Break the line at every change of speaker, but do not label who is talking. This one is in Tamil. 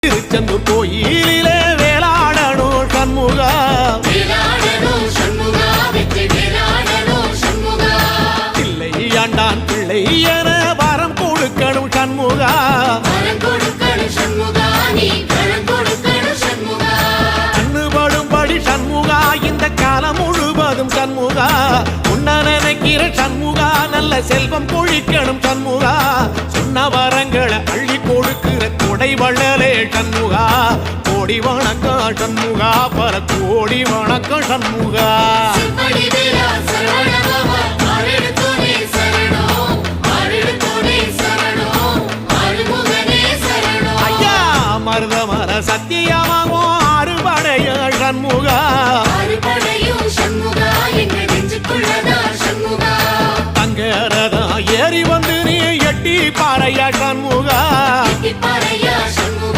திருச்செந்தூர் கோயிலிலே வேளாடணும் சண்முகா, பிள்ளை ஆண்டான் பிள்ளை என வரம் கொடுக்கணும் சண்முகா, கண்ணுபடும்படி சண்முகா இந்த காலம் முழுவதும் சண்முகா, உன்ன நினைக்கிற சண்முகா நல்ல செல்வம் பொழிக்கணும் சண்முகா, சொன்ன வரங்களை அள்ளி கொடுக்கிற கொடை வள்ளலே சண்முகா, கோடி வணக்கம் சண்முகா, பல கோடி வணக்கம் சண்முகா. ஐயா மருதமர சத்தியமாகும் அறுபடைய சண்முகா, தங்கரதா ஏறி வந்து நீ எட்டி பாறையா சண்முகா.